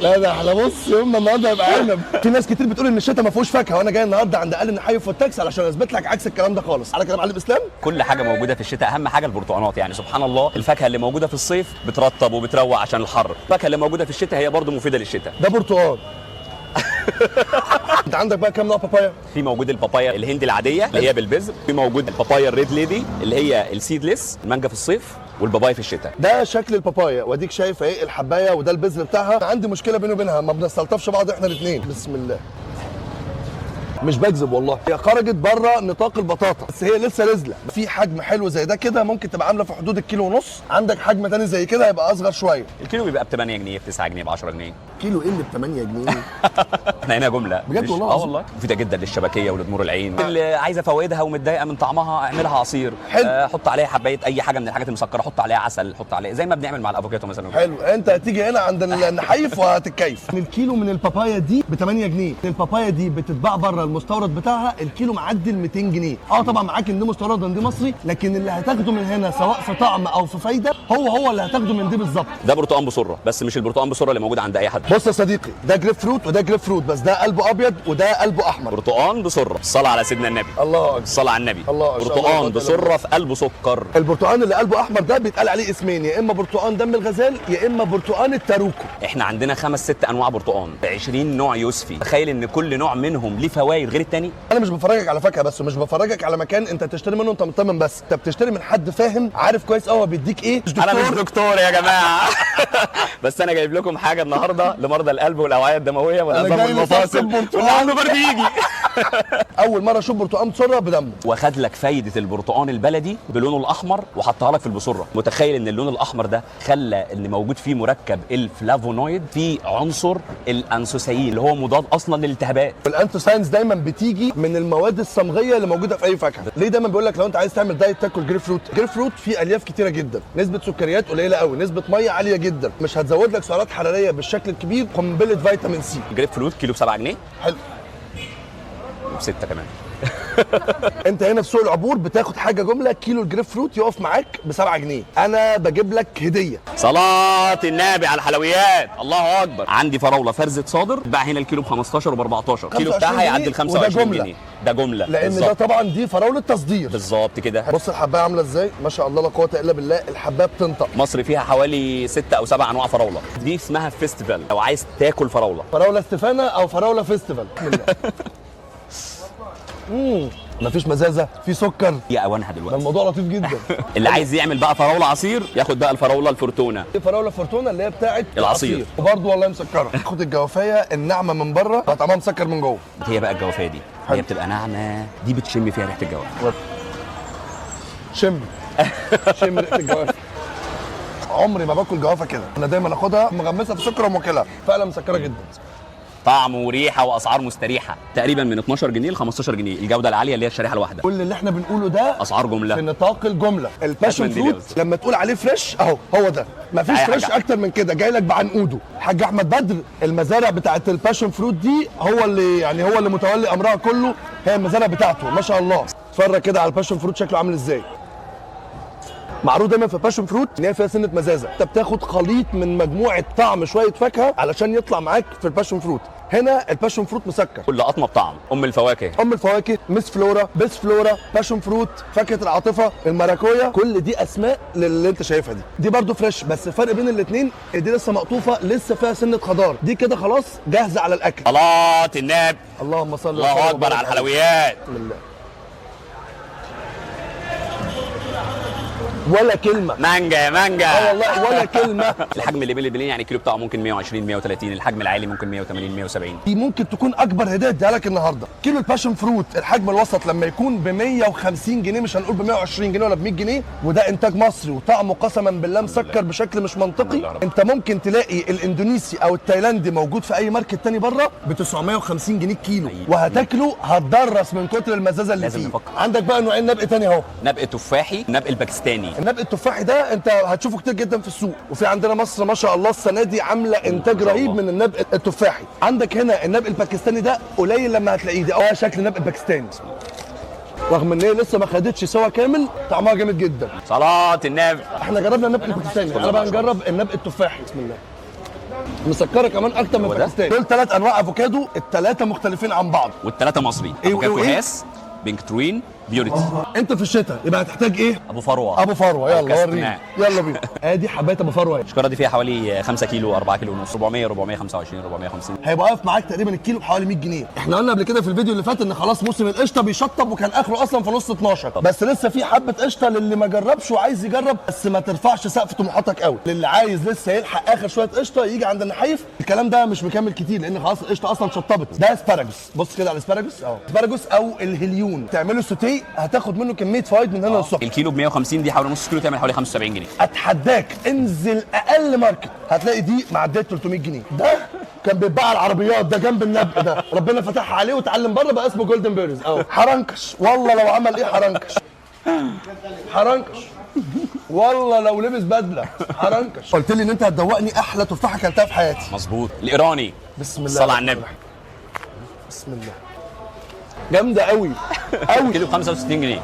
لا ده احنا بص يومنا النهارده هيبقى عنب. في ناس كتير بتقول ان الشتاء ما فيهوش فاكهه، وانا جاي النهارده عند اقل نحيف والتاكس علشان اثبت لك عكس الكلام ده خالص. على كده يا معلم اسلام، كل حاجه موجوده في الشتاء، اهم حاجه البرتقانات. يعني سبحان الله، الفاكهه اللي موجوده في الصيف بترطب وبتروق عشان الحر، الفاكهه اللي موجوده في الشتاء هي برضو مفيده للشتاء. ده برتقال. انت عندك بقى كام نوع بابايا؟ في موجود البابايا الهندي العاديه اللي هي بالبذر، في موجود البابايا الريد ليدي اللي هي السيدلس، المانجا في الصيف والبابايا في الشتاء. ده شكل البابايا، واديك شايف اهي الحبايه وده البذر بتاعها. عندي مشكله بيني وبينها، ما بنستلطفش بعض احنا الاثنين. بسم الله، مش بكذب والله، هي خرجت بره نطاق البطاطا بس هي لسه نازله. في حجم حلو زي ده كده ممكن تبقى عامله في حدود الكيلو ونص، عندك حجم تاني زي كده هيبقى اصغر شويه. الكيلو بيبقى ب 8 جنيه، ب 9 جنيه، ب 10 جنيه. كيلو ايه اللي ب 8 جنيه؟ احنا هنا جمله بجد والله العظيم. والله مفيده جدا للشبكيه ولدمور العين. اللي عايزه فوائدها ومتضايقه من طعمها اعملها عصير. حلو. حط عليها حبايه اي حاجه من الحاجات المسكره، حط عليها عسل، حط عليها زي ما بنعمل مع الافوكاتو مثلا. حلو، انت هتيجي هنا عند النحيف وهتتكيف. الكيلو من البابايا دي ب 8 جنيه، البابايا دي بتتباع بره المستورد بتاعها الكيلو معدي ال 200 جنيه. طبعا معاك ان دي مستورد وان دي مصري، لكن اللي هتاخده من هنا سواء في طعم او في فايده هو اللي هتاخده من دي بالظبط. ده برتقان بصره، بس مش البرتقان بصره اللي موجود عند اي حد. بص يا صديقي، ده جريب فروت وده جريب فروت، بس ده قلبه ابيض وده قلبه احمر. برتقان بصره، الصلاه على سيدنا النبي. الله اكبر. الصلاه على النبي. الله أكبر. برتقان بصره في قلبه سكر. البرتقان اللي قلبه احمر ده بيتقال عليه اسمين، يا اما برتقان دم الغزال يا اما برتقان التاروكو. احنا عندنا 5-6 انواع برتقان، 20 نوع يوسفي. تخيل ان كل نوع منهم ليه فوائد غير الثاني. انا مش بفرجك على فاكهه بس، ومش بفرجك على مكان انت تشتري منه انت مطمن بس، انت بتشتري من حد فاهم عارف كويس قوي هو بيديك ايه. انا مش دكتور يا جماعه. بس انا جايب لكم حاجه النهارده لمرضى القلب والاوعيه الدمويه والعظام والمفاصل واللي عنده برد يجي. اول مره اشوف برتقان بصره بدمه. واخد لك فايده البرتقان البلدي بلونه الاحمر وحطها لك في البصره. متخيل ان اللون الاحمر ده خلى ان موجود فيه مركب الفلافونويد، فيه عنصر الانثوسيين اللي هو مضاد اصلا للالتهابات. الانثوساينز دايما بتيجي من المواد الصمغيه اللي موجوده في اي فاكهه. ليه دايما بيقول لك لو انت عايز تعمل دايت تاكل جريب فروت؟ جريب فروت فيه الياف كتيره جدا، نسبه سكريات قليله قوي، نسبه ميه عاليه جدا، مش هتزود لك سعرات حراريه بالشكل الكبير، قنبله فيتامين سي. جريب فروت كيلو ب 7 جنيه. حلو. ب6 كمان. انت هنا في سوق العبور بتاخد حاجه جمله، كيلو الجريب فروت يقف معاك ب 7 جنيه، انا بجيب لك هديه. صلاه النبي على الحلويات، الله اكبر. عندي فراوله فرزه صادر بتباع هنا الكيلو ب 15 وب 14، الكيلو بتاعها يعدي ال 25 جنيه. ده جمله لان بالزبط. ده طبعا دي فراوله تصدير بالظبط كده. بص الحبايه عامله ازاي، ما شاء الله لا قوه الا بالله، الحبايه بتنطق. مصر فيها حوالي 6 أو 7 انواع فراوله، دي اسمها فيستيفال لو عايز تاكل فراوله. فراوله استفانه او فراوله فيستيفال. مفيش مزازه، في سكر، هي اوانها ده دلوقتي. الموضوع لطيف جدا. اللي عايز يعمل بقى فراوله عصير ياخد بقى الفراوله الفورتونا. دي فراوله فورتونا اللي هي بتاعت العصير. وبرضه والله مسكره. خد الجوافيه الناعمه من بره طعمها مسكر من جوه. هي بقى الجوافيه دي هي بتبقى ناعمه، دي بتشم فيها ريحه الجوافه. شم ريحه الجوافه. عمري ما باكل جوافه كده، انا دايما اخدها مغمسه في سكر وماكلها، فعلا مسكره جدا. طعم وريحه واسعار مستريحه، تقريبا من 12 جنيه ل 15 جنيه الجوده العاليه اللي هي الشريحه الواحده. كل اللي احنا بنقوله ده اسعار جمله في نطاق الجمله. الباشن فروت لما تقول عليه فريش اهو هو ده، مفيش فريش اكتر من كده، جاي لك بعنقوده. الحاج احمد بدر المزارع بتاعت الباشن فروت دي هو اللي متولي امرها كله، هي المزارع بتاعته ما شاء الله. اتفرج كده على الباشن فروت شكله عامل ازاي. معروف دايما في الباشن فروت ان هي فيها سنه مزازه، انت بتاخد خليط من مجموعه طعم شويه فاكهه علشان يطلع معاك في الباشن فروت. هنا الباشن فروت مسكر، كل قطمه بطعم. ام الفواكه، مس فلورا، بيس فلورا، باشن فروت، فاكهه العاطفه، المراكويا، كل دي اسماء للي انت شايفها دي برضو فريش، بس الفرق بين الاثنين دي لسه مقطوفه، لسه فيها سنه خضار، دي كده خلاص جاهزه على الاكل. صلاه النبي، اللهم صل الله اكبر على الحلويات. بسم الله. ولا كلمه مانجا يا مانجا. والله ولا كلمه. الحجم اللي بين البلين يعني الكيلو بتاعه ممكن 120 130، الحجم العالي ممكن 180 170. دي ممكن تكون اكبر هديه اديها لك النهارده. كيلو الباشن فروت الحجم الوسط لما يكون ب 150 جنيه، مش هنقول ب 120 جنيه ولا ب 100 جنيه، وده انتاج مصري وطعمه قسما بالله مسكر بشكل مش منطقي. انت ممكن تلاقي الاندونيسي او التايلاندي موجود في اي ماركت تاني بره ب 950 جنيه الكيلو، وهتاكله هتدرس من كتر المزازه اللي فيه. عندك بقى نوعين نبق تاني اهو، نبق تفاحي، نبق الباكستاني. النبق التفاحي ده انت هتشوفه كتير جدا في السوق، وفي عندنا مصر ما شاء الله السنه دي عامله انتاج رهيب من النبق التفاحي. عندك هنا النبق الباكستاني ده قليل لما هتلاقيه، ده شكل النبق الباكستاني، رغم ان هي لسه ما خدتش سوا كامل، طعمها جامد جدا. صلاه النبي. احنا جربنا النبق الباكستاني، انا بقى نجرب النبق التفاحي. بسم الله. مسكره كمان اكتر من هو ده؟ باكستان. دول 3 انواع افوكادو، الثلاثه مختلفين عن بعض. والثلاثه مصري. إيه افوكادو وإيه؟ هاس، بينك تروين، بيوريتي. انت في الشتاء يبقى هتحتاج ايه؟ ابو فروه. ابو فروه. أو يلا كاس وريني، قناع. يلا بينا. ادي حبايه ابو فروه. الشكاره دي فيها حوالي 5 كيلو 4 كيلو ونص، 400 425 450. هيبقى واقف معاك تقريبا الكيلو بحوالي 100 جنيه. احنا قلنا قبل كده في الفيديو اللي فات ان خلاص موسم القشطه بيشطب، وكان اخره اصلا في نص 12، بس لسه في حبه قشطه للي ما جربش وعايز يجرب، بس ما ترفعش سقف طموحاتك قوي. للي عايز لسه يلحق اخر شويه قشطه يجي عند النحايف. الكلام ده مش مكمل كتير لان خلاص القشطه اصلا شطبت. ده اسباراجوس، بص كده على الاسباراجوس اهو. اسباراجوس او الهليون، تعمله سوتيه هتاخد منه كميه فوائد من هنا للصبح. الكيلو ب 150 دي حوالي نص كيلو تعمل حوالي 75 جنيه. اتحداك انزل اقل ماركت هتلاقي دي معديه 300 جنيه. ده كان بيتباع على العربيات، ده جنب النبق ده ربنا فتحها عليه وتعلم بره بقى اسمه جولدن بيرز اهو. حرنكش والله لو عمل ايه حرنكش. حرنكش والله لو لبس بدله حرنكش. قلت لي ان انت هتدوقني احلى تفاحه اكلتها في حياتي. مظبوط. الايراني. بسم الله الصلاه على النبي. بسم الله. جامده قوي قوي. كيلو ب 65 جنيه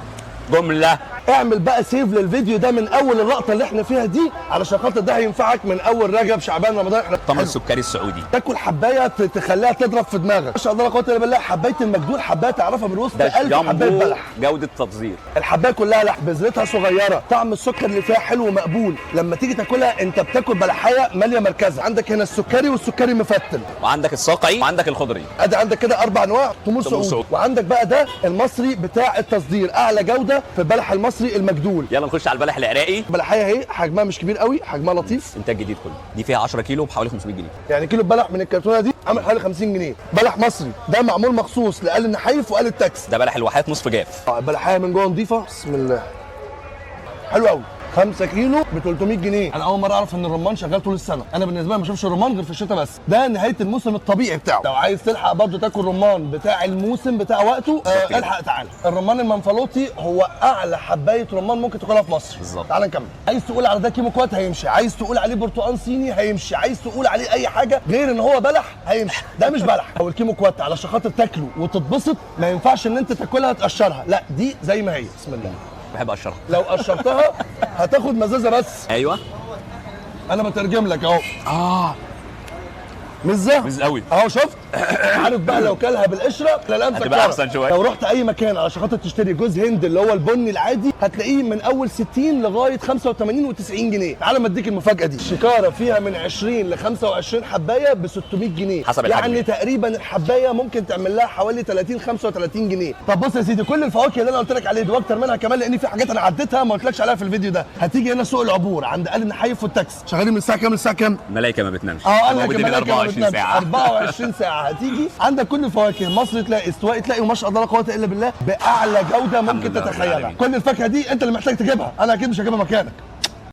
جمله. اعمل بقى سيف للفيديو ده من اول اللقطه اللي احنا فيها دي، علشان خاطر ده هينفعك من اول رجب شعبان رمضان. احنا طمر السكري السعودي. تاكل حبايه تخليها تضرب في دماغك. ما شاء الله لا قوه الا بالله. حبايه المجدول حبايه تعرفها من وسط ده 1000 حبايه جنبه بلح. جوده تصدير. الحبايه كلها لحم، بذرتها صغيره، طعم السكر اللي فيها حلو ومقبول. لما تيجي تاكلها انت بتاكل بلحايه ماليه مركزها. عندك هنا السكري والسكري مفتل، وعندك الصاقعي وعندك الخضري. ادي عندك كده 4 انواع تمور تمور سعودي. سعودي. وعندك بقى ده المصري بتاع التصدير، اعلى جوده في البلح المصري المجدول. يلا نخش على البلح العراقي. بلحايه اهي، حجمها مش كبير قوي، حجمها لطيف. انتاج جديد كله. دي فيها 10 كيلو بحوالي 500 جنيه. يعني كيلو بلح من الكرتونه دي عامل حوالي 50 جنيه. بلح مصري ده معمول مخصوص لآل النحايف وآل التاكس. ده بلح الواحات نصف جاف. البلحايه من جوه نظيفه. بسم الله. حلو قوي. 5 كيلو ب 300 جنيه. انا اول مره اعرف ان الرمان شغال طول السنه. انا بالنسبه لي ما بشوفش الرمان غير في الشتاء بس. ده نهايه الموسم الطبيعي بتاعه. لو عايز تلحق برضه تاكل رمان بتاع الموسم بتاع وقته الحق تعالى. الرمان المنفلوطي هو اعلى حبايه رمان ممكن تاكلها في مصر. بالظبط. تعالى نكمل. عايز تقول على ده كيموكوات هيمشي، عايز تقول عليه برتقال صيني هيمشي، عايز تقول عليه اي حاجه غير ان هو بلح هيمشي. ده مش بلح. او الكيموكوات علشان خاطر تاكله وتتبسط ما ينفعش ان انت تاكلها تقشرها، لا دي زي ما هي. بسم الله. بحب اقشرها. لو قشرتها هتاخد مزازه بس. ايوه. انا بترجم لك اهو. مزه مز قوي. اهو شفت. عارف بقى لو كلها بالقشره تلاقيها مسكره. هتبقى أحسن شوية. لو رحت اي مكان علشان خاطر تشتري جوز هند اللي هو البني العادي هتلاقيه من اول 60 لغايه 85 و90 جنيه. تعالى ما اديك المفاجاه دي. الشكاره فيها من 20 ل 25 حبايه ب 600 جنيه. حسب الحجم. يعني تقريبا الحبايه ممكن تعمل لها حوالي 30 35 جنيه. طب بص يا سيدي، كل الفواكه اللي انا قلت لك عليها دي واكتر منها كمان، لان في حاجات انا عديتها ما قلتلكش عليها في الفيديو ده. هتيجي هنا سوق العبور عند آل النحايف والتاكس. شغالين من الساعه كام للساعه كام؟ ملايكه ما بتنامش. انا موجودين كمان 24 ساعه. 24 ساعه. هتيجي عندك كل الفواكه، مصر تلاقي، استوائي تلاقي، وما شاء الله لا قوه الا بالله باعلى جوده ممكن لله رب تتخيلها. العالمين. كل الفاكهه دي انت اللي محتاج تجيبها، انا اكيد مش هجيبها مكانك.